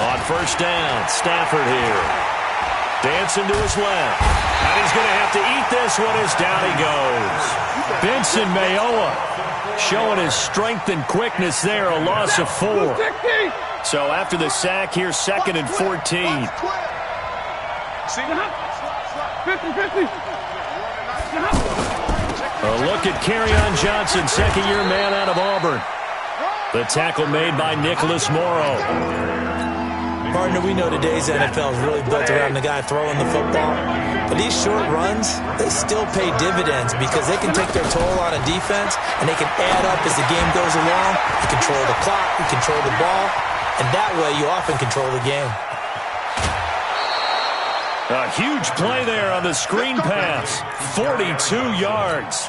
On first down, Stafford here. Dancing to his left. And he's going to have to eat this one as down he goes. Benson Mayowa showing his strength and quickness there, a loss of 4. So after the sack, here's 2nd and 14. A look at Kerryon Johnson, second-year man out of Auburn. The tackle made by Nicholas Morrow. Partner, we know today's NFL is really built around the guy throwing the football. But these short runs, they still pay dividends because they can take their toll on a defense and they can add up as the game goes along. You control the clock, you control the ball, and that way you often control the game. A huge play there on the screen pass. 42 yards.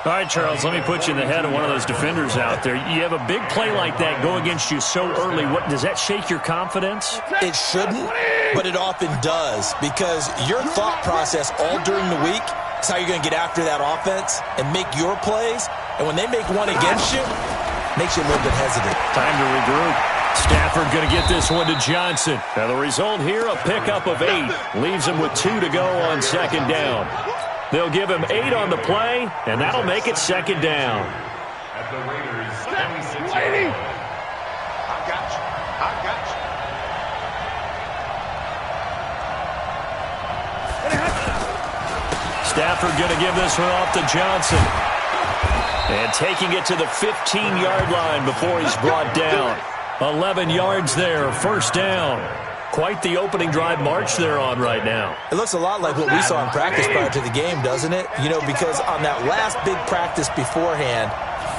All right, Charles, let me put you in the head of one of those defenders out there. You have a big play like that go against you so early. What does that shake your confidence? It shouldn't, but it often does because your thought process all during the week is how you're going to get after that offense and make your plays. And when they make one against you, it makes you a little bit hesitant. Time to regroup. Stafford going to get this one to Johnson. Now the result here, a pickup of 8. Leaves him with 2 to go on second down. They'll give him 8 on the play, and that'll make it second down. At the Raiders, 26 yards. I got you. Stafford going to give this one off to Johnson. And taking it to the 15-yard line before he's brought down. 11 yards there, first down. Quite the opening drive march they're on right now. It looks a lot like what we saw in practice prior to the game, doesn't it? You know, because on that last big practice beforehand,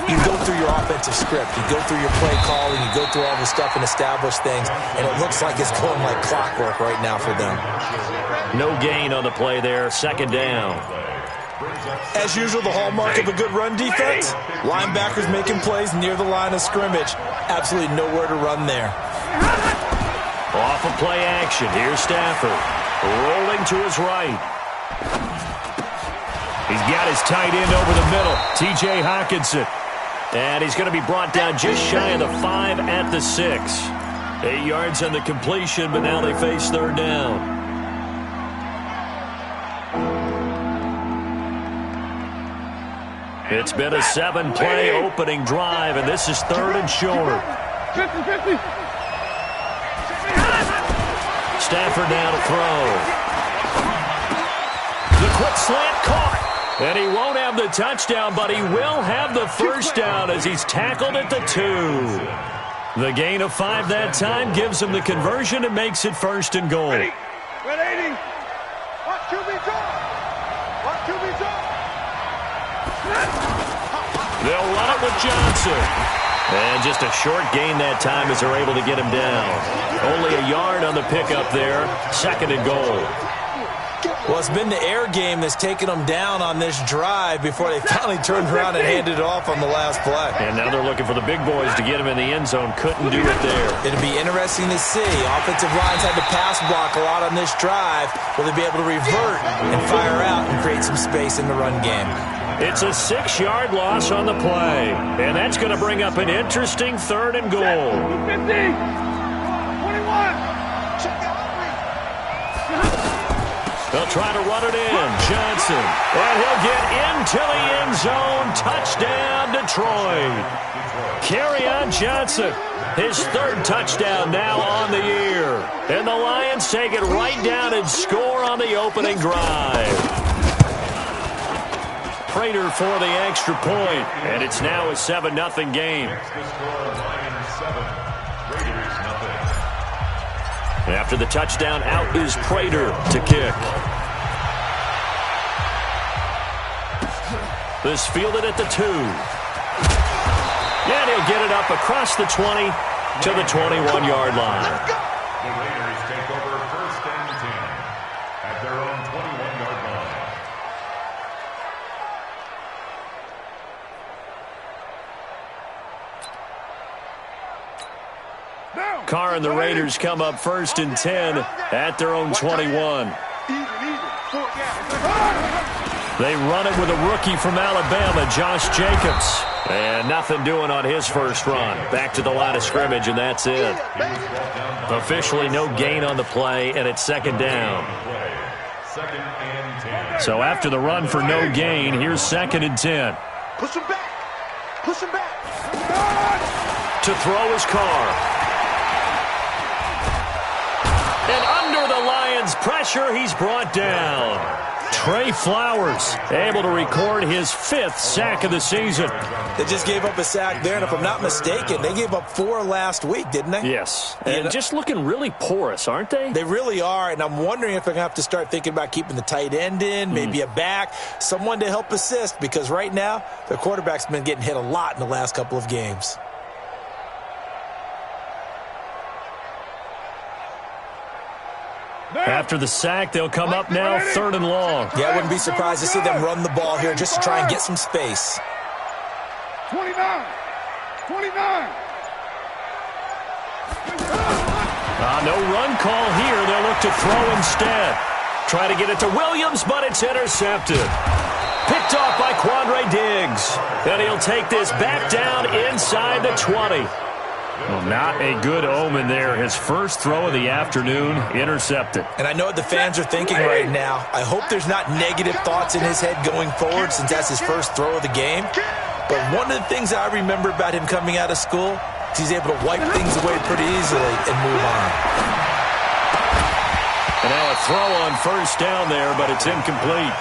you go through your offensive script. You go through your play calling. You go through all the stuff and establish things. And it looks like it's going like clockwork right now for them. No gain on the play there, second down. As usual, the hallmark of a good run defense, linebackers making plays near the line of scrimmage. Absolutely nowhere to run there. Off of play action, here's Stafford. Rolling to his right. He's got his tight end over the middle, T.J. Hockenson. And he's going to be brought down just shy of the 5 at the 6. 8 yards on the completion, but now they face third down. It's been a 7-play opening drive, and this is 3rd and short. 50-50. Stafford now to throw. The quick slant caught. And he won't have the touchdown, but he will have the first down as he's tackled at the 2. The gain of 5 that time gives him the conversion and makes it 1st and goal. Ready. Ready. Watch QB draw. Watch QB draw. They'll run it with Johnson. And just a short gain that time as they're able to get him down. Only a yard on the pickup there. 2nd and goal. Well, it's been the air game that's taken them down on this drive before they finally turned around and handed it off on the last play. And now they're looking for the big boys to get him in the end zone. Couldn't do it there. It'll be interesting to see. Offensive lines had to pass block a lot on this drive. Will they be able to revert and fire out and create some space in the run game? It's a 6-yard loss on the play. And that's going to bring up an interesting 3rd and goal. 50. 21. They'll try to run it in. Johnson. And he'll get into the end zone. Touchdown, Detroit. Kerryon Johnson. His 3rd touchdown now on the year. And the Lions take it right down and score on the opening drive. Prater for the extra point, and it's now a 7-0 game. After the touchdown, out is Prater to kick. This fielded at the 2. And he'll get it up across the 20 to the 21-yard line. The Raiders take over 1st and 10 at their own 21-yard line. Carr and the Raiders come up 1st and 10 at their own 21. They run it with a rookie from Alabama, Josh Jacobs. And nothing doing on his first run. Back to the line of scrimmage, and that's it. Officially no gain on the play, and it's second down. So after the run for no gain, here's 2nd and 10. Push him back. Push him back. To throw his Carr. And under the Lions' pressure, he's brought down. Trey Flowers able to record his 5th sack of the season. They just gave up a sack there, and if I'm not mistaken, they gave up 4 last week, didn't they? Yes, and just looking really porous, aren't they? They really are, and I'm wondering if they're going to have to start thinking about keeping the tight end in, maybe a back, someone to help assist, because right now, their quarterback's been getting hit a lot in the last couple of games. After the sack, they'll come up now 3rd and long. Yeah, I wouldn't be surprised to see them run the ball here just to try and get some space. 29. No run call here. They'll look to throw instead. Try to get it to Williams, but it's intercepted. Picked off by Quandre Diggs. And he'll take this back down inside the 20. Well, not a good omen there. His first throw of the afternoon, intercepted. And I know what the fans are thinking right now. I hope there's not negative thoughts in his head going forward since that's his first throw of the game. But one of the things I remember about him coming out of school is he's able to wipe things away pretty easily and move on. And now a throw on first down there, but it's incomplete.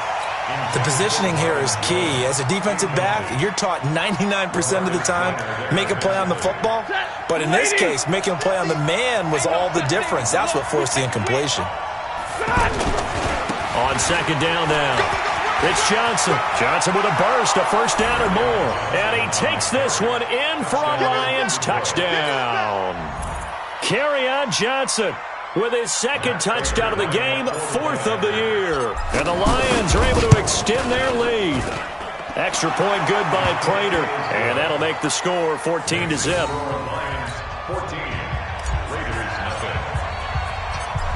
The positioning here is key. As a defensive back, you're taught 99% of the time, make a play on the football. But in this case, making a play on the man was all the difference. That's what forced the incompletion. On second down now, it's Johnson. Johnson with a burst, a first down or more. And he takes this one in for a Lions touchdown. Kerryon Johnson with his 2nd touchdown of the game, 4th of the year. And the Lions are able to extend their lead. Extra point good by Prater. And that'll make the score 14-0.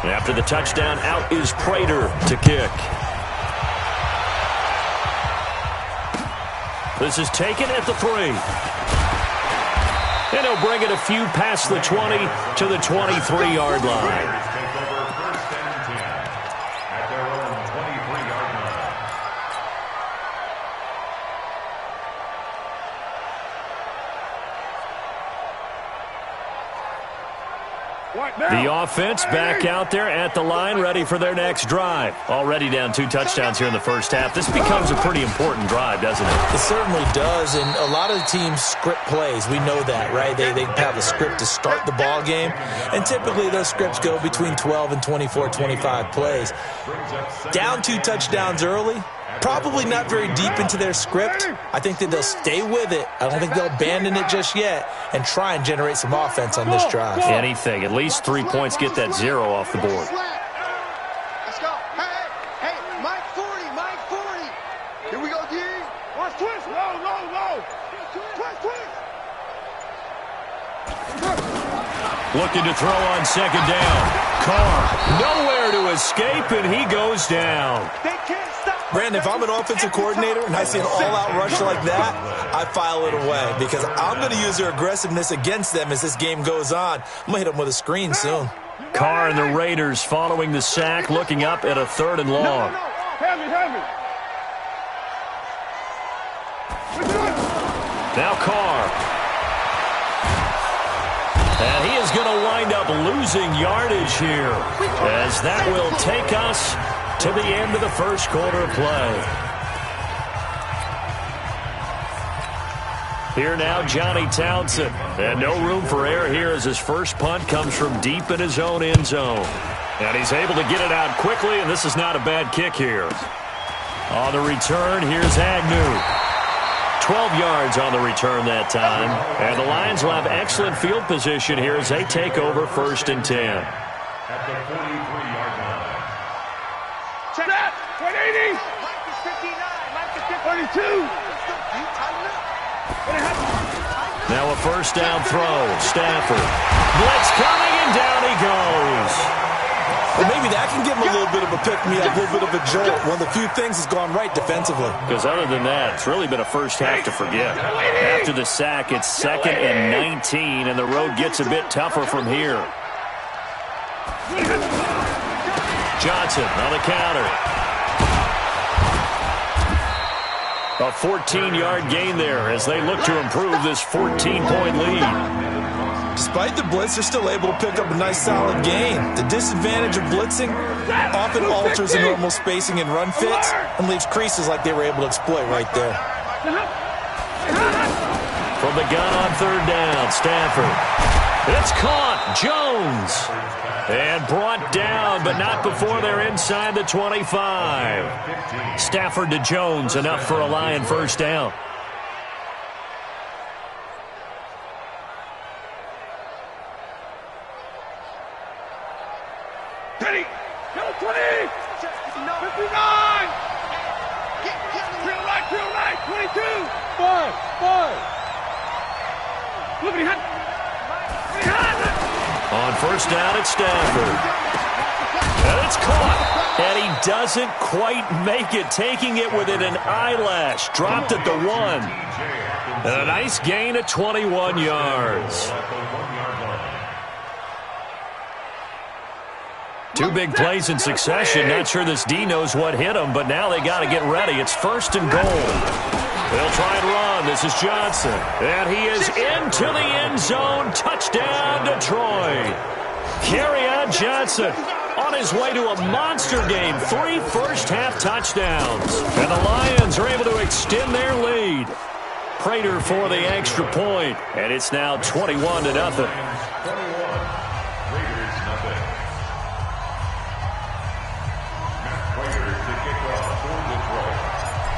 After the touchdown, out is Prater to kick. This is taken at the 3. And he'll bring it a few past the 20 to the 23-yard line. The offense back out there at the line, ready for their next drive. Already down 2 touchdowns here in the first half. This becomes a pretty important drive, doesn't it? It certainly does, and a lot of the teams script plays. We know that, right? They have a script to start the ball game, and typically those scripts go between 12 and 24, 25 plays. Down 2 touchdowns early, probably not very deep into their script. I think that they'll stay with it. I don't think they'll abandon it just yet and try and generate some offense on this drive. Anything. At least 3 points, get that 0 off the board. Let's go. Hey, Mike 40. Here we go, D. Watch twist. Low. Twist. Looking to throw on second down. Carr nowhere to escape, and he goes down. They can't stop. Brandon, if I'm an offensive coordinator and I see an all-out rush like that, I file it away because I'm going to use their aggressiveness against them as this game goes on. I'm going to hit them with a screen soon. Carr and the Raiders following the sack, looking up at a 3rd and long. Heavy. Now Carr. And he is going to wind up losing yardage here, as that will take us to the end of the first quarter of play. Here now, Johnny Townsend. And no room for error here as his first punt comes from deep in his own end zone. And he's able to get it out quickly, and this is not a bad kick here. On the return, here's Agnew. 12 yards on the return that time. And the Lions will have excellent field position here as they take over 1st and 10. At the 43-yard line. Check that. 180. Mike is 59. Mike is 32. Now a first down throw. Stafford. Blitz coming, and down he goes. Well, maybe that can give him a little bit of a pick-me-up, a little bit of a jolt. One of the few things that's gone right defensively. Because other than that, it's really been a first half to forget. After the sack, it's 2nd and 19, and the road gets a bit tougher from here. Johnson on the counter. A 14-yard gain there as they look to improve this 14-point lead. Despite the blitz, they're still able to pick up a nice solid gain. The disadvantage of blitzing often alters the normal spacing and run fits and leaves creases like they were able to exploit right there. From the gun on 3rd down, Stafford. It's caught. Jones. And brought down, but not before they're inside the 25. Stafford to Jones, enough for a Lion first down. Teddy, 20, 59, clear right, 22, 5. Look behind. On first down, it's Stafford. And it's caught. And he doesn't quite make it, taking it within an eyelash. Dropped at the 1. And a nice gain at 21 yards. 2 big plays in succession. Not sure this D knows what hit him, but now they got to get ready. It's 1st and goal. They'll try and run. This is Johnson. And he is into the end zone. Touchdown, Detroit. Kerryon Johnson on his way to a monster game. 3 first-half touchdowns. And the Lions are able to extend their lead. Prater for the extra point. And it's now 21-0.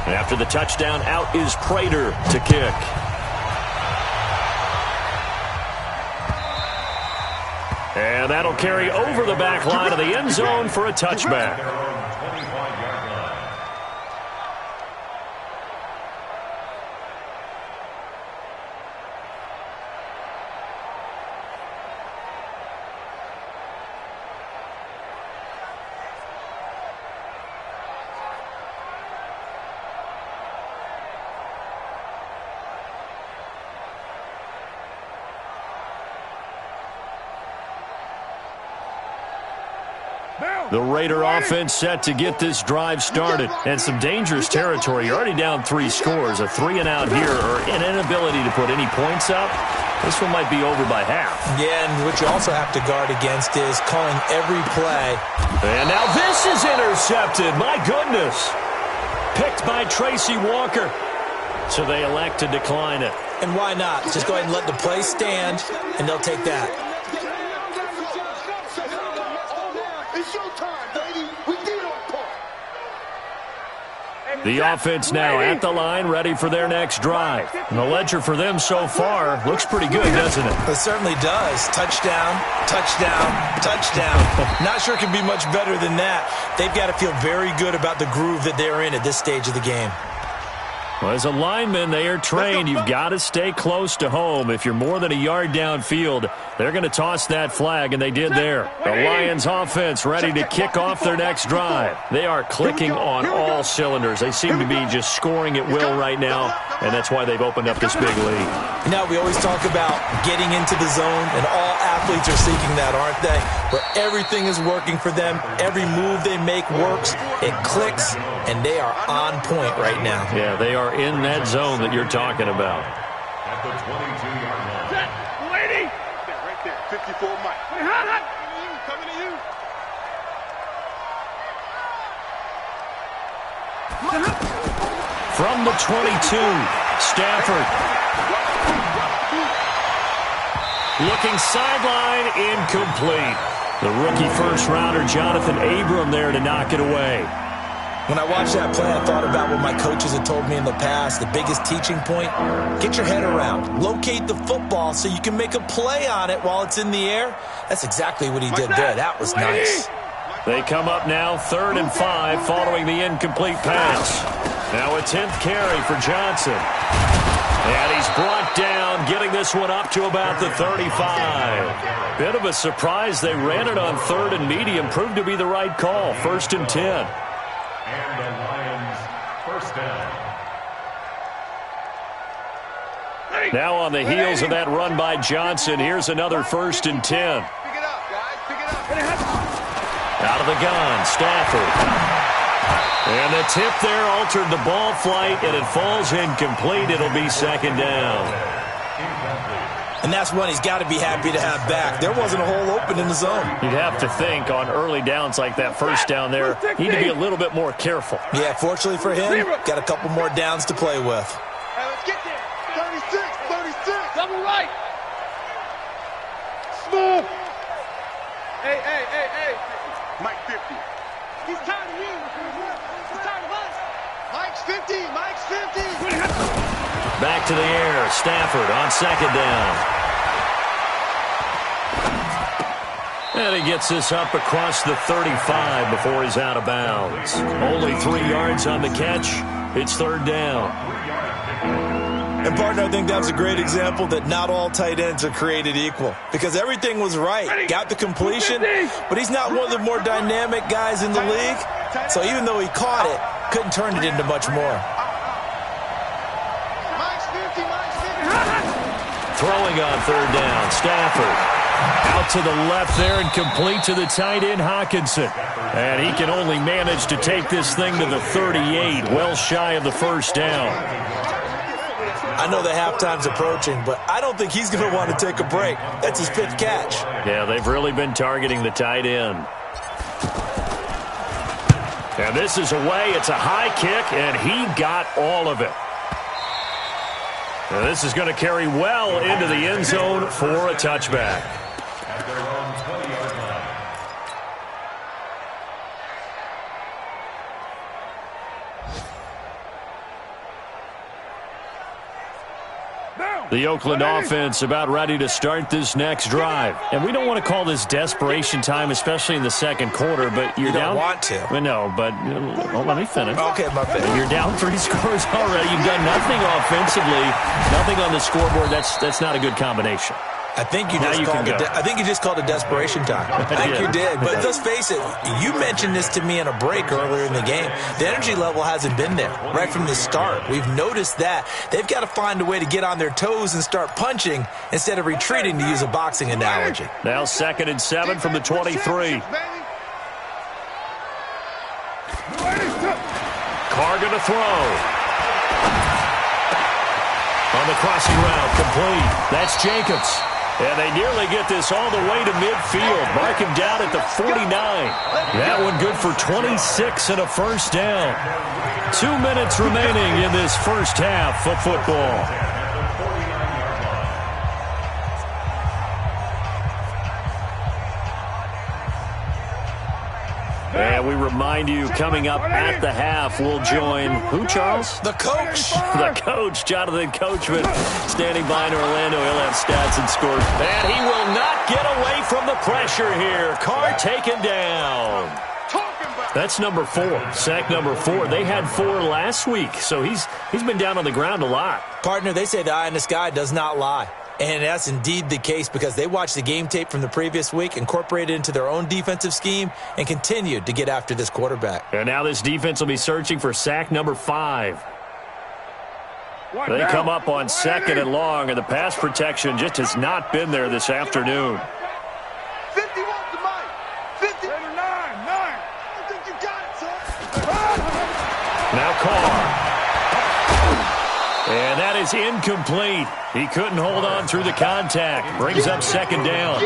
After the touchdown, out is Prater to kick. And that'll carry over the back line of the end zone for a touchback. The Raider offense set to get this drive started. And some dangerous territory. You're already down 3 scores. A 3-and-out here or an inability to put any points up. This one might be over by half. Yeah, and what you also have to guard against is calling every play. And now this is intercepted. My goodness. Picked by Tracy Walker. So they elect to decline it. And why not? Just go ahead and let the play stand, and they'll take that. The offense now at the line, ready for their next drive. And the ledger for them so far looks pretty good, doesn't it? It certainly does. Touchdown, touchdown, touchdown. Not sure it can be much better than that. They've got to feel very good about the groove that they're in at this stage of the game. Well, as a lineman, they are trained. You've got to stay close to home. If you're more than a yard downfield, they're going to toss that flag, and they did there. The Lions offense ready to kick off their next drive. They are clicking on all cylinders. They seem to be just scoring at will right now, and that's why they've opened up this big lead. Now, we always talk about getting into the zone, and all athletes are seeking that, aren't they? Where everything is working for them. Every move they make works. It clicks, and they are on point right now. Yeah, they are in that zone that you're talking about. At the 22-yard line. Set, lady. Right there, 54 Mike. Coming to you. From the 22, Stafford. Looking sideline, incomplete. The rookie first-rounder, Jonathan Abram, there to knock it away. When I watched that play, I thought about what my coaches had told me in the past. The biggest teaching point, get your head around. Locate the football so you can make a play on it while it's in the air. That's exactly what he did there. That was nice. They come up now 3rd and 5 following the incomplete pass. Now a 10th carry for Johnson. And he's brought down, getting this one up to about the 35. Bit of a surprise. They ran it on 3rd and medium. Proved to be the right call. 1st and 10. And the Lions first down. Now on the heels of that run by Johnson, here's another 1st and 10. Pick it up, guys. Pick it up. Out of the gun, Stafford. And the tip there altered the ball flight, and it falls incomplete. It'll be 2nd down. And that's one he's got to be happy to have back. There wasn't a hole open in the zone. You'd have to think on early downs like that 1st down there, you need to be a little bit more careful. Yeah, fortunately for him, got a couple more downs to play with. Hey, let's get there. 36, 36. Double right. Smooth. Hey. Mike 50. He's tired of you. He's tired of us. Mike's 50. Mike's 50. Back to the air. Stafford on 2nd down. And he gets this up across the 35 before he's out of bounds. Only 3 yards on the catch. It's 3rd down. And, partner, I think that was a great example that not all tight ends are created equal. Because everything was right. Got the completion, but he's not one of the more dynamic guys in the league. So even though he caught it, couldn't turn it into much more. Mike's 50. Mike's 50. Throwing on 3rd down. Stafford out to the left there and complete to the tight end, Hockenson. And he can only manage to take this thing to the 38, well shy of the 1st down. I know the halftime's approaching, but I don't think he's going to want to take a break. That's his 5th catch. Yeah, they've really been targeting the tight end. And this is away. It's a high kick, and he got all of it. And this is going to carry well into the end zone for a touchback. At their own 20-yard line. The Oakland offense about ready to start this next drive. And we don't want to call this desperation time, especially in the 2nd quarter, but you're down. You don't want to. Well, no, but let me finish. Okay, my bad. You're down 3 scores already. You've done nothing offensively, nothing on the scoreboard. That's not a good combination. I think you just called it desperation time. I think you did. But let's face it, you mentioned this to me in a break earlier in the game. The energy level hasn't been there right from the start. We've noticed that. They've got to find a way to get on their toes and start punching instead of retreating, to use a boxing analogy. Now 2nd and 7 from the 23. Carr going to throw. On the crossing route, complete. That's Jacobs. And they nearly get this all the way to midfield. Mark him down at the 49. That one good for 26 and a 1st down. 2 minutes remaining in this 1st half of football. And we remind you, coming up at the half, we'll join who, Charles? The coach. The coach, Jonathan Coachman, standing by in Orlando. He'll have stats and scores. And he will not get away from the pressure here. Carr taken down. That's number 4, sack number 4. They had 4 last week, so he's been down on the ground a lot. Partner, they say the eye in the sky does not lie. And that's indeed the case, because they watched the game tape from the previous week, incorporated it into their own defensive scheme, and continued to get after this quarterback. And now this defense will be searching for sack number 5. They come up on 2nd and long, and the pass protection just has not been there this afternoon. 51 to Mike. 50. 9. I think you got it, son. Now Carr. And that is incomplete. He couldn't hold on through the contact. Brings up 2nd down.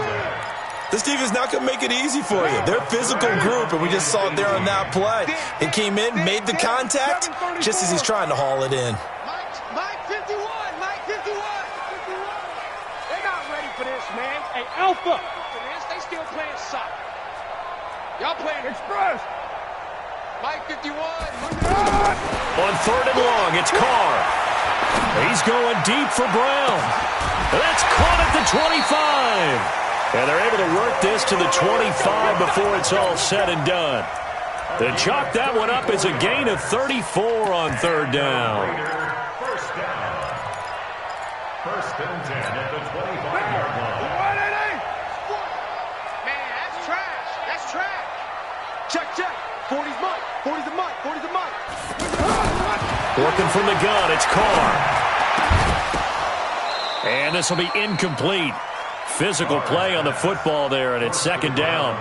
This defense not going to make it easy for you. They're a physical group, and we just saw it there on that play. He came in, made the contact, just as he's trying to haul it in. Mike 51. Mike 51. They're not ready for this, man. Hey, Alpha. For this, they still playing soccer. Y'all playing express. Mike 51. On 3rd and long, it's Carr. He's going deep for Brown. That's caught at the 25. And they're able to work this to the 25 before it's all said and done. They chalk that one up as a gain of 34 on 3rd down. First and 10 at the 25-yard line. Man, that's trash. That's trash. Check, check. 40's mine. 40's a mine. 40's a mine. Working from the gun, it's Carr. And this will be incomplete. Physical play on the football there, and it's second down.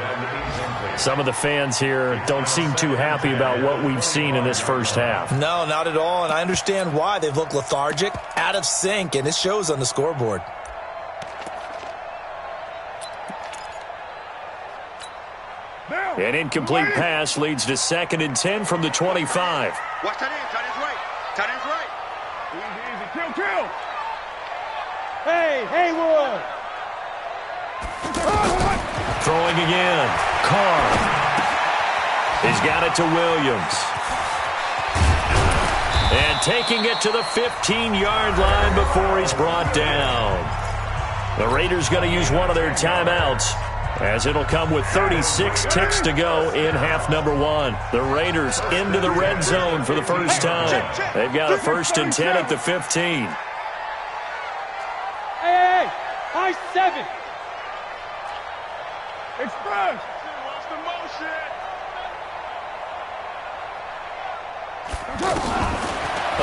Some of the fans here don't seem too happy about what we've seen in this first half. No, not at all, and I understand why. They've looked lethargic, out of sync, and it shows on the scoreboard. An incomplete pass leads to second and 10 from the 25. Watch that in. Tight end's right. Tight end's right. Easy, easy. Kill. Hey, Haywood. Throwing again. Carr. He's got it to Williams. And taking it to the 15-yard line before he's brought down. The Raiders going to use one of their timeouts, as it'll come with 36 ticks to go in half number one. The Raiders into the red zone for the first time. They've got a first and 10 at the 15. Hey, high 7. Express. What's the motion?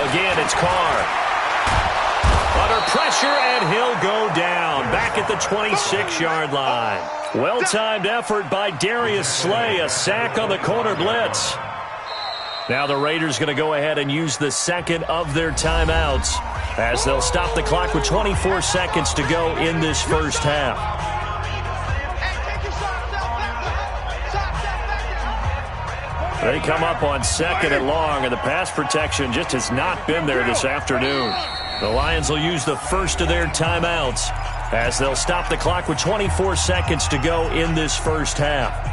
Again, it's Carr. Under pressure, and he'll go down. Back at the 26-yard line. Well-timed effort by Darius Slay. A sack on the corner blitz. Now the Raiders going to go ahead and use the second of their timeouts, as they'll stop the clock with 24 seconds to go in this first half. They come up on second and long, and the pass protection just has not been there this afternoon. The Lions will use the first of their timeouts, as they'll stop the clock with 24 seconds to go in this first half.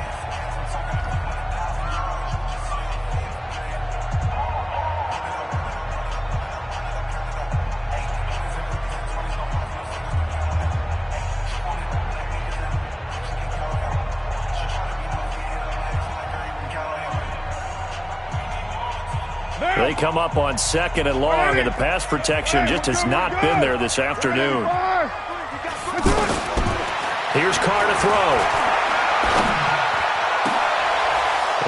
They come up on second and long, and the pass protection just has not been there this afternoon. Here's Carr to throw.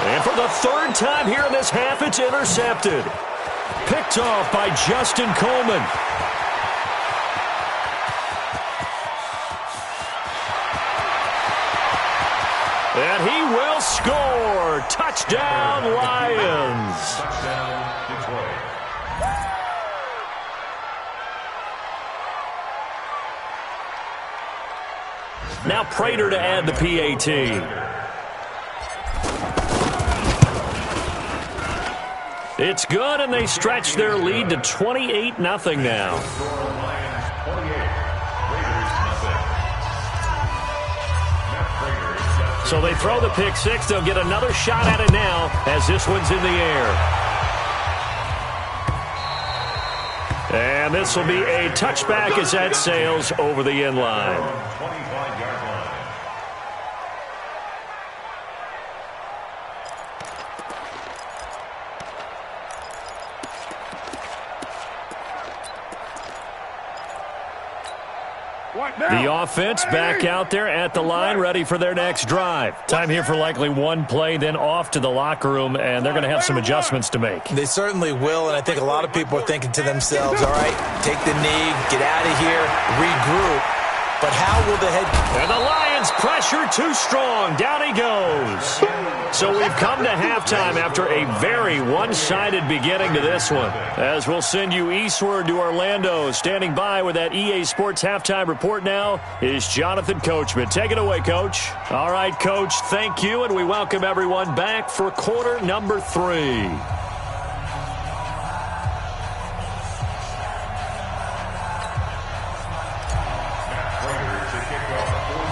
And for the third time here in this half, it's intercepted. Picked off by Justin Coleman. And he will score. Touchdown, Lions. Touchdown, Detroit. Now Prater to add the PAT. It's good, and they stretch their lead to 28-0 now. So they throw the pick six. They'll get another shot at it now, as this one's in the air. And this will be a touchback as that sails over the end line. 25-yard line. The offense back out there at the line, ready for their next drive. Time here for likely one play, then off to the locker room, and they're going to have some adjustments to make. They certainly will, and I think a lot of people are thinking to themselves, all right, take the knee, get out of here, regroup. But how will the head... And the Lions pressure too strong. Down he goes. So we've come to halftime after a very one-sided beginning to this one. As we'll send you eastward to Orlando. Standing by with that EA Sports halftime report now is Jonathan Coachman. Take it away, Coach. All right, Coach, thank you, and we welcome everyone back for quarter number 3.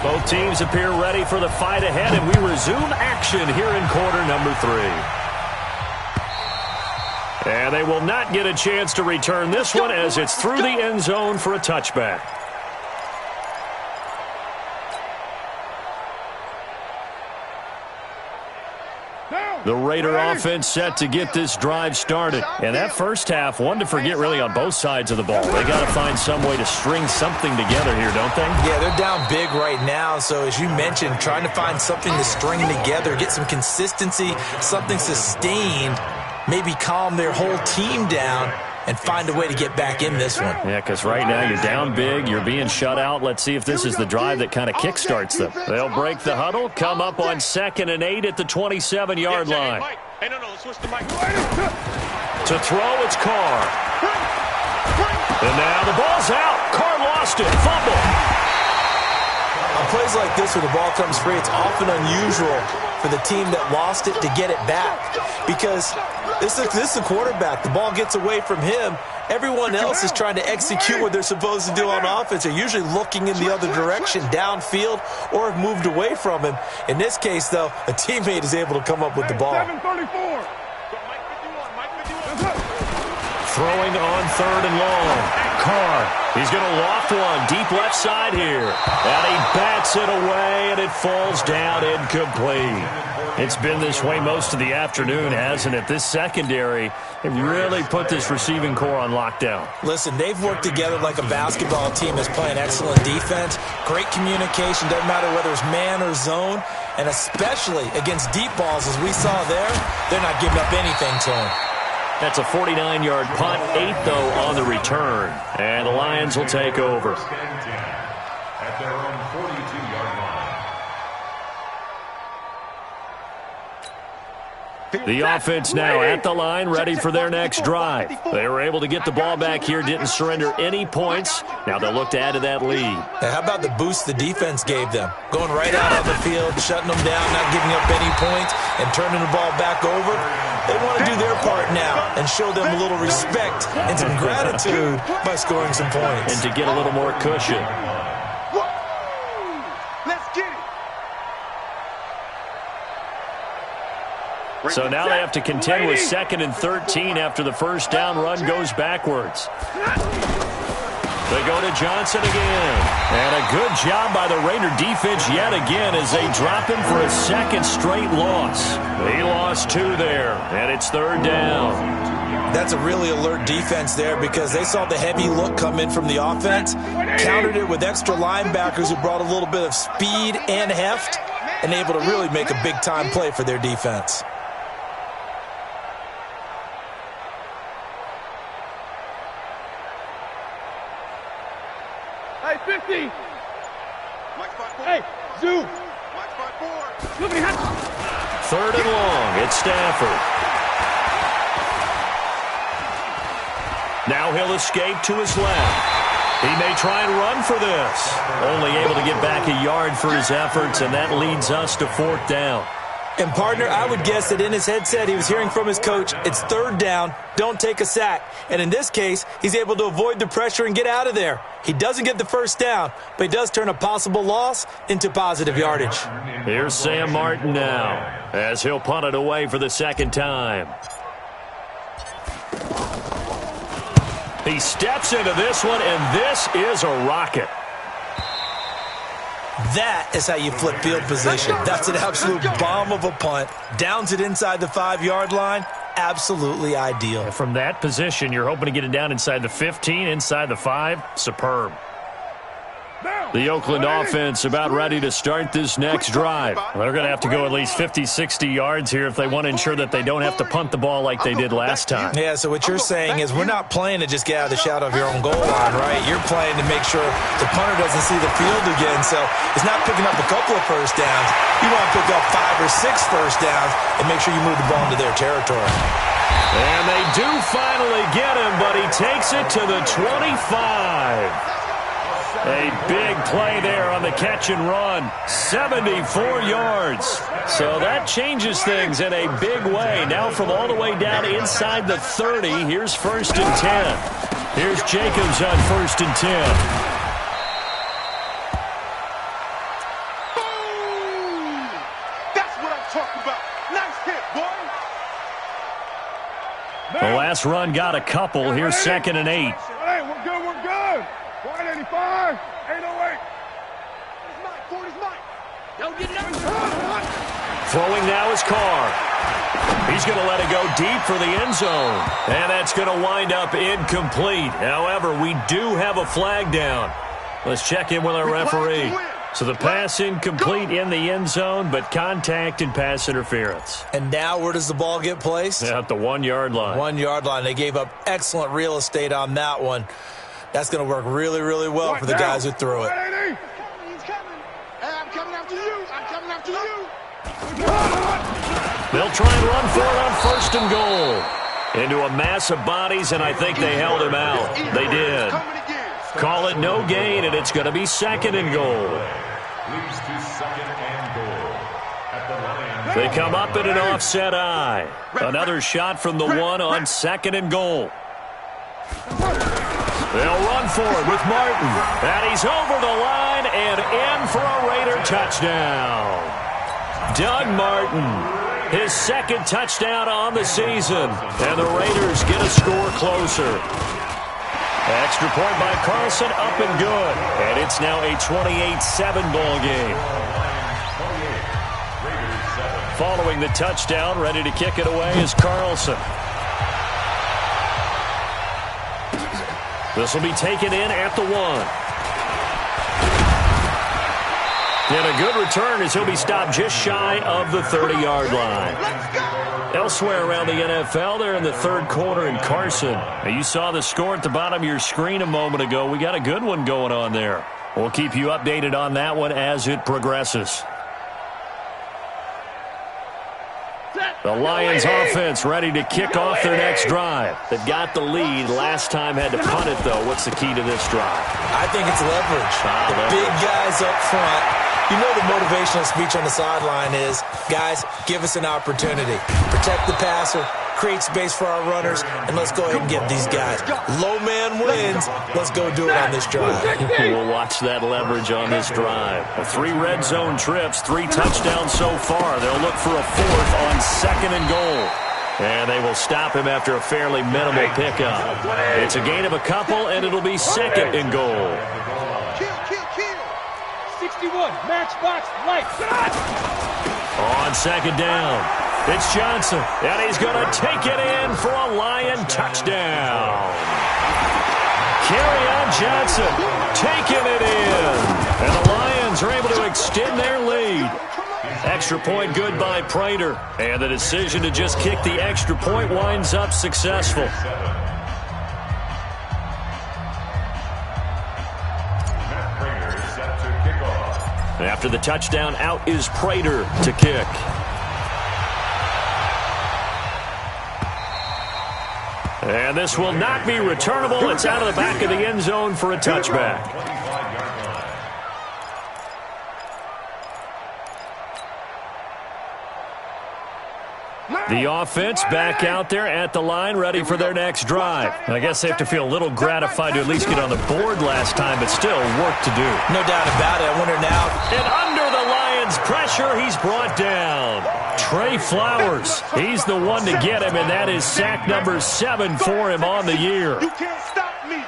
Both teams appear ready for the fight ahead, and we resume action here in quarter number 3. And they will not get a chance to return this one, as it's through the end zone for a touchback. The Raider offense set to get this drive started. And that first half, one to forget really on both sides of the ball. They got to find some way to string something together here, don't they? Yeah, they're down big right now. So as you mentioned, trying to find something to string together, get some consistency, something sustained, maybe calm their whole team down and find a way to get back in this one. Yeah, because right now you're down big, you're being shut out. Let's see if this is the drive that kind of kickstarts them. They'll break the huddle, come up on 2nd and 8 at the 27-yard line. Hey, no, switch the mic. To throw, it's Carr. And now the ball's out. Carr lost it. Fumble. On plays like this where the ball comes free, it's often unusual for the team that lost it to get it back because this is the quarterback. The ball gets away from him. Everyone else is trying to execute what they're supposed to do on offense. They're usually looking in the other direction, downfield, or have moved away from him. In this case, though, a teammate is able to come up with the ball. Throwing on 3rd and long. Carr, he's going to loft one deep left side here. And he bats it away, and it falls down incomplete. It's been this way most of the afternoon, hasn't it? This secondary, they really put this receiving core on lockdown. Listen, they've worked together like a basketball team that's playing excellent defense. Great communication, doesn't matter whether it's man or zone. And especially against deep balls, as we saw there, they're not giving up anything to them. That's a 49-yard punt, 8 though on the return. And the Lions will take over. At their own 42-yard line. The offense now at the line, ready for their next drive. They were able to get the ball back here, didn't surrender any points. Now they'll look to add to that lead. Now, how about the boost the defense gave them? Going right out on the field, shutting them down, not giving up any points, and turning the ball back over. They want to do their part now and show them a little respect and some gratitude by scoring some points. And to get a little more cushion. Let's get it. So now they have to contend with 2nd and 13 after the first down run goes backwards. They go to Johnson again. And a good job by the Raider defense yet again as they drop him for a 2nd straight loss. He lost 2 there, and it's 3rd down. That's a really alert defense there because they saw the heavy look come in from the offense, countered it with extra linebackers who brought a little bit of speed and heft, and able to really make a big-time play for their defense. Hey, 50. Hey, Zoo. 3rd and long. It's Stafford. Now he'll escape to his left. He may try and run for this. Only able to get back a yard for his efforts, and that leads us to 4th down. And, partner, I would guess that in his headset he was hearing from his coach, it's 3rd down, don't take a sack. And in this case, he's able to avoid the pressure and get out of there. He doesn't get the first down, but he does turn a possible loss into positive yardage. Here's Sam Martin now as he'll punt it away for the 2nd time. He steps into this one, and this is a rocket. That is how you flip field position. That's an absolute bomb of a punt. Downs it inside the 5-yard line. Absolutely ideal. From that position, you're hoping to get it down inside the 15, inside the 5. Superb. The Oakland offense about ready to start this next drive. They're going to have to go at least 50, 60 yards here if they want to ensure that they don't have to punt the ball like they did last time. Yeah, so what you're saying is we're not playing to just get out of the shadow of your own goal line, right? You're playing to make sure the punter doesn't see the field again. So it's not picking up a couple of first downs. You want to pick up 5 or 6 first downs and make sure you move the ball into their territory. And they do finally get him, but he takes it to the 25. A big play there on the catch and run. 74 yards. So that changes things in a big way. Now from all the way down inside the 30, here's 1st and 10. Here's Jacobs on 1st and 10. Boom! That's what I'm talking about. Nice hit, boy. The last run got a couple. Here's 2nd and 8. Hey, we're good, we're good. 185, 808. It's mine, 40's mine. Don't get it up. Throwing now is Carr. He's going to let it go deep for the end zone. And that's going to wind up incomplete. However, we do have a flag down. Let's check in with our referee. So the pass incomplete in the end zone, but contact and pass interference. And now where does the ball get placed? At the 1 yard line. 1 yard line. They gave up excellent real estate on that one. That's going to work really, really well for the guys who threw it. He's coming. Hey, I'm coming after you. I'm coming after you. They'll try and run for it on first and goal. Into a mass of bodies, and I think they held him out. They did. Call it no gain, and it's going to be second and goal. Leads to second and goal. At the line. They come up in an offset eye. Another shot from the 1 on second and goal. They'll run for it with Martin. And he's over the line and in for a Raider touchdown. Doug Martin, his second touchdown on the season. And the Raiders get a score closer. Extra point by Carlson, up and good. And it's now a 28-7 ball game. Following the touchdown, ready to kick it away is Carlson. This will be taken in at the 1. And a good return as he'll be stopped just shy of the 30-yard line. Elsewhere around the NFL, they're in the third quarter in Carson. Now, you saw the score at the bottom of your screen a moment ago. We got a good one going on there. We'll keep you updated on that one as it progresses. The Lions offense ready to kick off their next drive. They've got the lead. Last time had to punt it, though. What's the key to this drive? I think it's leverage. The big guys up front. You know the motivational speech on the sideline is, guys, give us an opportunity. Protect the passer, create space for our runners, and let's go ahead and get these guys. Low man wins. Let's go do it on this drive. We'll watch that leverage on this drive. 3 red zone trips, 3 touchdowns so far. They'll look for a 4th on second and goal. And they will stop him after a fairly minimal pickup. It's a gain of a couple, and it'll be second and goal. 61, matchbox, light. On second down, it's Johnson, and he's going to take it in for a Lion touchdown. Kerryon Johnson taking it in, and the Lions are able to extend their lead. Extra point good by Prater, and the decision to just kick the extra point winds up successful. After the touchdown, out is Prater to kick. And this will not be returnable. It's out of the back of the end zone for a touchback. The offense back out there at the line, ready for their next drive. I guess they have to feel a little gratified to at least get on the board last time, but still work to do. No doubt about it. I wonder now. And under the Lions' pressure, he's brought down. Trey Flowers, he's the one to get him, and that is sack number 7 for him on the year. You can't stop me.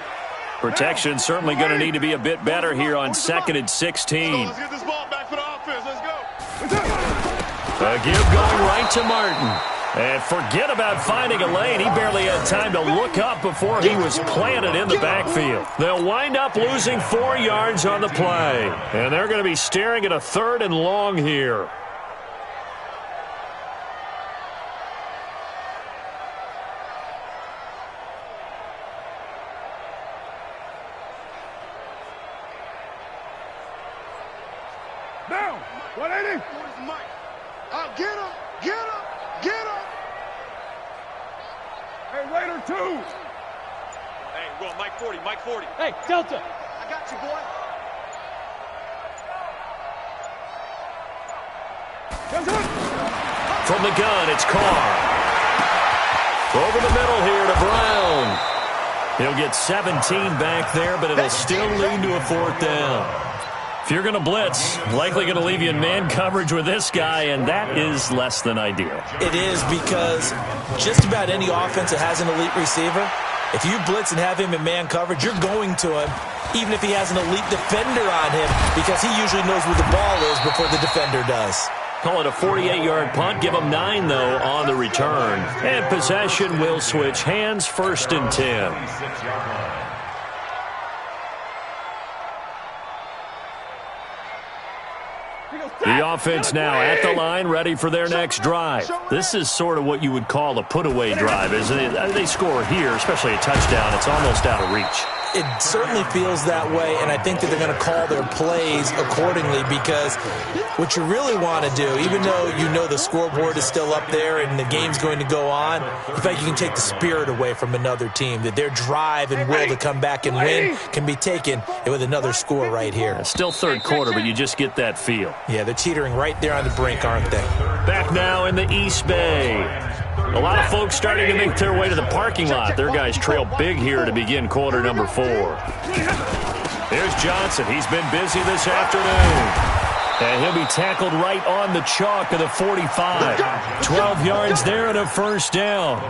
Protection certainly going to need to be a bit better here on 2nd and 16. Let's get this ball back for the offense. Let's go. A give going right to Martin. And forget about finding a lane. He barely had time to look up before he was planted in the backfield. They'll wind up losing 4 yards on the play. And they're going to be staring at a 3rd and long here. Down. 180. Get him. Get him. Get him. Hey, Raider 2. Hey, we're going Mike 40. Mike 40. Hey, Delta. I got you, boy. From the gun, it's Carr. Over the middle here to Brown. He'll get 17 back there, but it'll still lead to a 4th down. If you're going to blitz, likely going to leave you in man coverage with this guy, and that is less than ideal. It is, because just about any offense that has an elite receiver, if you blitz and have him in man coverage, you're going to him, even if he has an elite defender on him, because he usually knows where the ball is before the defender does. Call it a 48-yard punt. Give them 9, though, on the return. And possession will switch hands, 1st and 10. The offense now at the line, ready for their next drive. This is sort of what you would call a put-away drive, isn't it? They score here, especially a touchdown. It's almost out of reach. It certainly feels that way, and I think that they're going to call their plays accordingly, because what you really want to do, even though you know the scoreboard is still up there and the game's going to go on, in fact, you can take the spirit away from another team, that their drive and will to come back and win can be taken with another score right here. Still third quarter, but you just get that feel. Yeah, they're teetering right there on the brink, aren't they? Back now in the East Bay. A lot of folks starting to make their way to the parking lot. Their guys trail big here to begin quarter number 4. Here's Johnson. He's been busy this afternoon. And he'll be tackled right on the chalk of the 45. 12 yards there and a 1st down.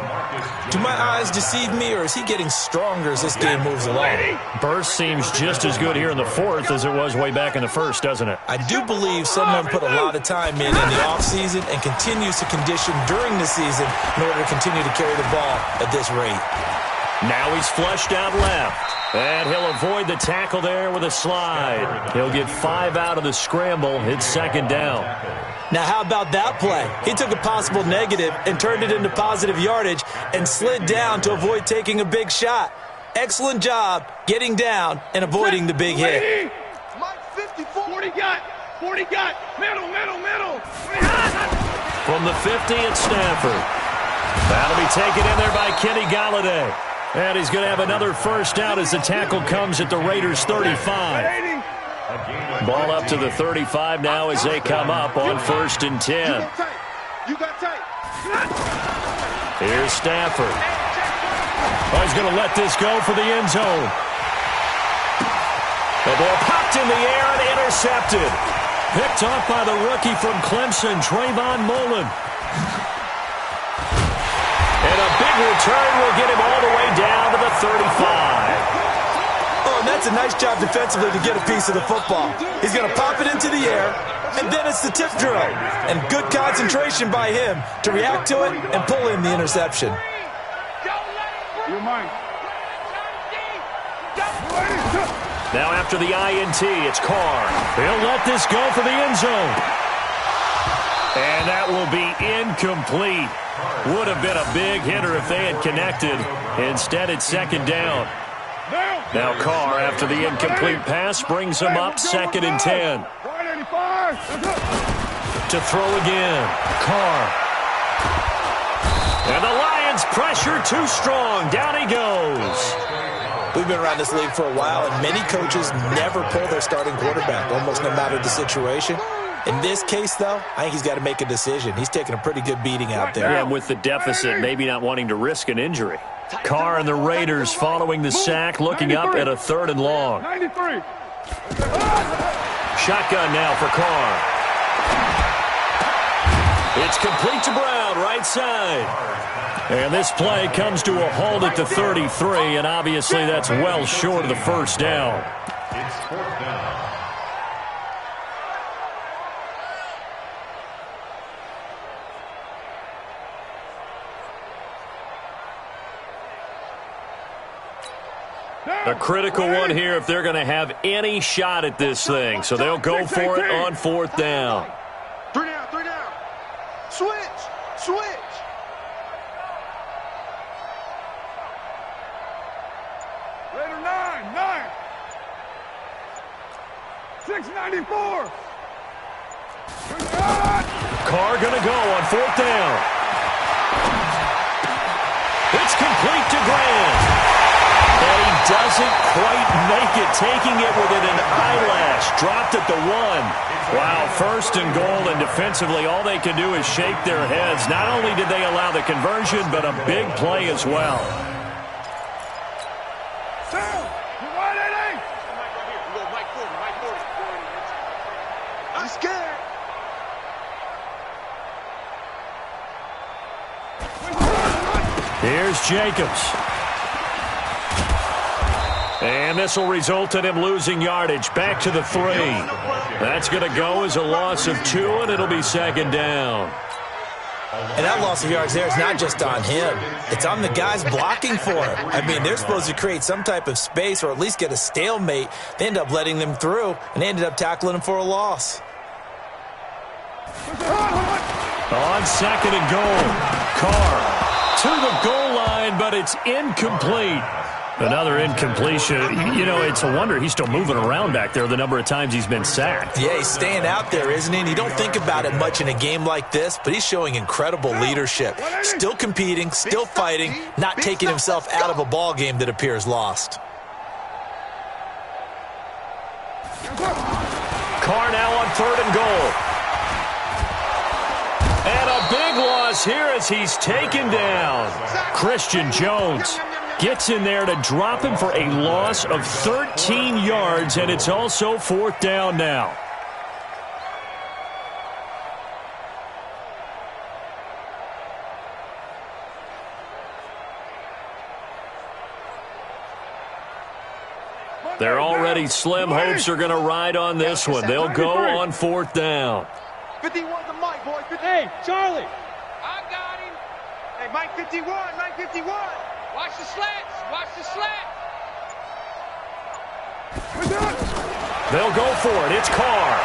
Do my eyes deceive me, or is he getting stronger as this game moves along? Burst seems just as good here in the 4th as it was way back in the 1st, doesn't it? I do believe someone put a lot of time in the offseason and continues to condition during the season in order to continue to carry the ball at this rate. Now he's flushed out left. And he'll avoid the tackle there with a slide. He'll get 5 out of the scramble. It's 2nd down. Now, how about that play? He took a possible negative and turned it into positive yardage and slid down to avoid taking a big shot. Excellent job getting down and avoiding the big hit. Mike 54. 40 got. Middle. From the 50 at Stafford. That'll be taken in there by Kenny Golladay. And he's going to have another 1st down as the tackle comes at the Raiders' 35. Ball up to the 35 now as they come up on 1st and 10. You got tight. Here's Stafford. Oh, he's going to let this go for the end zone. The ball popped in the air and intercepted. Picked off by the rookie from Clemson, Trayvon Mullen. And a big return will get him all the way down to the 35. Oh, and that's a nice job defensively to get a piece of the football. He's going to pop it into the air, and then it's the tip drill. And good concentration by him to react to it and pull in the interception. You're mine. Now after the INT, it's Carr. He'll let this go for the end zone. And that will be incomplete. Would have been a big hitter if they had connected. Instead, it's 2nd down. Now Carr, after the incomplete pass, brings him up 2nd and 10. To throw again. Carr. And the Lions pressure too strong. Down he goes. We've been around this league for a while, and many coaches never pull their starting quarterback, almost no matter the situation. In this case, though, I think he's got to make a decision. He's taking a pretty good beating out there. Yeah, with the deficit, maybe not wanting to risk an injury. Carr and the Raiders following the sack, looking up at a 3rd and long. 93. Shotgun now for Carr. It's complete to Brown, right side. And this play comes to a halt at the 33, and obviously that's well short of the 1st down. It's 4th down. A critical one here if they're going to have any shot at this thing. So they'll go for it on 4th down. 3 down. Switch. Raider 9. 694. Carr going to go on 4th down. It's complete to Grant. And he doesn't quite make it, taking it within an eyelash. Dropped at the 1. Wow, 1st and goal, and defensively all they can do is shake their heads. Not only did they allow the conversion, but a big play as well. I'm scared. Here's Jacobs. And this will result in him losing yardage. Back to the 3. That's going to go as a loss of 2, and it'll be second down. And that loss of yards there is not just on him. It's on the guys blocking for him. I mean, they're supposed to create some type of space or at least get a stalemate. They end up letting them through, and they ended up tackling him for a loss. On second and goal, Carr to the goal line, but it's incomplete. Another incompletion. You know, it's a wonder he's still moving around back there the number of times he's been sacked. Yeah, he's staying out there, isn't he? And you don't think about it much in a game like this, but he's showing incredible leadership. Still competing, still fighting, not taking himself out of a ball game that appears lost. Carr now on third and goal. And a big loss here as he's taken down. Christian Jones gets in there to drop him for a loss of 13 yards, and it's also fourth down now. They're already slim hopes are going to ride on this one. They'll go on fourth down. 51 to Mike, boy. Hey, Charlie. I got him. Hey, Mike 51, Mike 51. Watch the slats. Watch the slats. They'll go for it. It's Carr.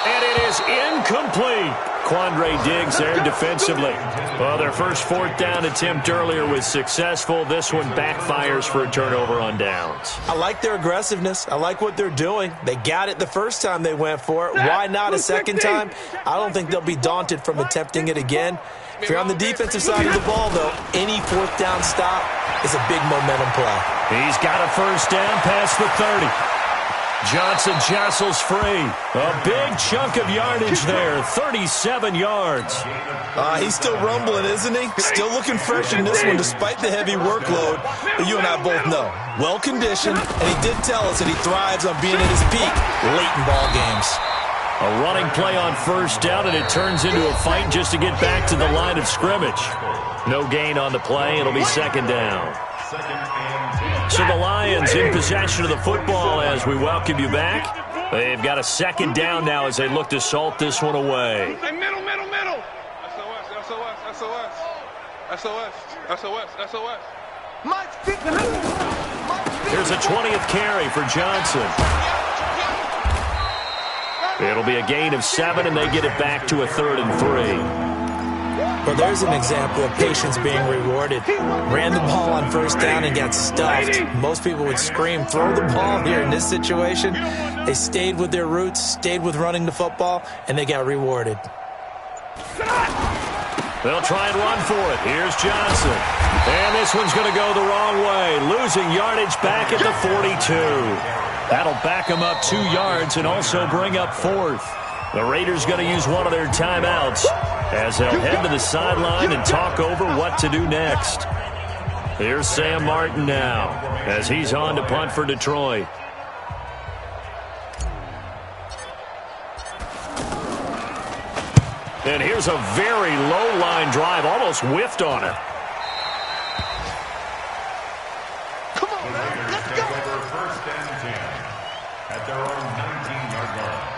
And it is incomplete. Quandre Diggs there defensively. Well, their first fourth down attempt earlier was successful. This one backfires for a turnover on downs. I like their aggressiveness. I like what they're doing. They got it the first time they went for it. Why not a second time? I don't think they'll be daunted from attempting it again. If you're on the defensive side of the ball, though, any fourth down stop is a big momentum play. He's got a first down past the 30. Johnson jostles free. A big chunk of yardage there, 37 yards. He's still rumbling, isn't he? Still looking fresh in this one despite the heavy workload. But you and I both know, well-conditioned, and he did tell us that he thrives on being at his peak late in ball games. A running play on first down, and it turns into a fight just to get back to the line of scrimmage. No gain on the play. It'll be second down. So the Lions in possession of the football as we welcome you back. They've got a second down now as they look to salt this one away. Hey, middle. SOS. Mike 50. Here's a 20th carry for Johnson. It'll be a gain of 7, and they get it back to a 3rd and 3. Well, there's an example of patience being rewarded. Ran the ball on first down and got stuffed. Most people would scream, throw the ball here in this situation. They stayed with their roots, stayed with running the football, and they got rewarded. They'll try and run for it. Here's Johnson. And this one's going to go the wrong way, losing yardage back at the 42. That'll back them up 2 yards and also bring up 4th. The Raiders going to use one of their timeouts as they'll head to the sideline and talk over what to do next. Here's Sam Martin now as he's on to punt for Detroit. And here's a very low line drive, almost whiffed on it. Come on, man. Let's go. First and 10 at their own 19-yard line.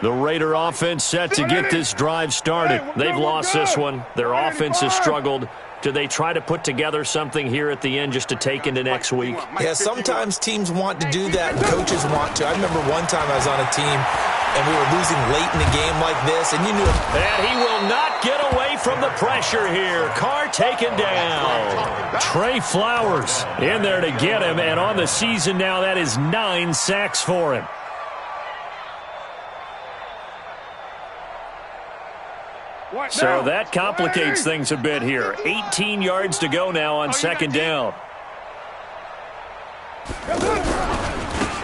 The Raider offense set to get this drive started. They've lost this one. Their offense has struggled. Do they try to put together something here at the end just to take into next week? Yeah, sometimes teams want to do that and coaches want to. I remember one time I was on a team and we were losing late in a game like this, and you knew it. And he will not get away from the pressure here. Carr taken down. Trey Flowers in there to get him, and on the season now, that is 9 sacks for him. So that complicates things a bit here. 18 yards to go now on second down.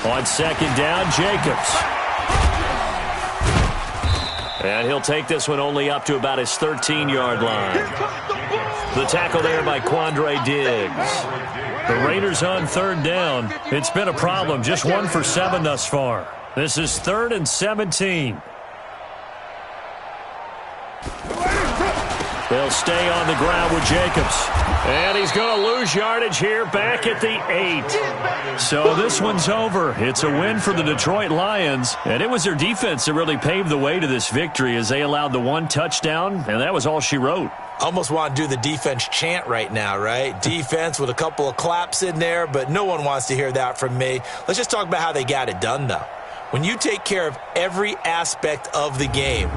On second down, Jacobs. And he'll take this one only up to about his 13-yard line. The tackle there by Quandre Diggs. The Raiders on third down. It's been a problem. Just 1 for 7 thus far. This is 3rd and 17. They'll stay on the ground with Jacobs. And he's going to lose yardage here back at the 8. So this one's over. It's a win for the Detroit Lions. And it was their defense that really paved the way to this victory as they allowed the 1 touchdown, and that was all she wrote. Almost want to do the defense chant right now, right? Defense with a couple of claps in there, but no one wants to hear that from me. Let's just talk about how they got it done, though. When you take care of every aspect of the game,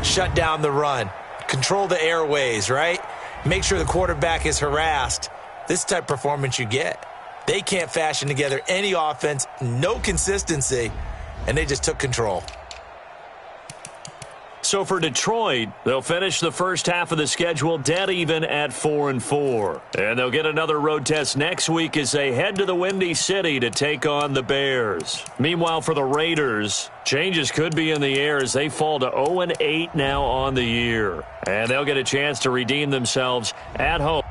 shut down the run, control the airways, right? Make sure the quarterback is harassed. This type of performance you get. They can't fashion together any offense, no consistency, and they just took control. So for Detroit, they'll finish the first half of the schedule dead even at 4-4. And they'll get another road test next week as they head to the Windy City to take on the Bears. Meanwhile, for the Raiders, changes could be in the air as they fall to 0-8 now on the year. And they'll get a chance to redeem themselves at home.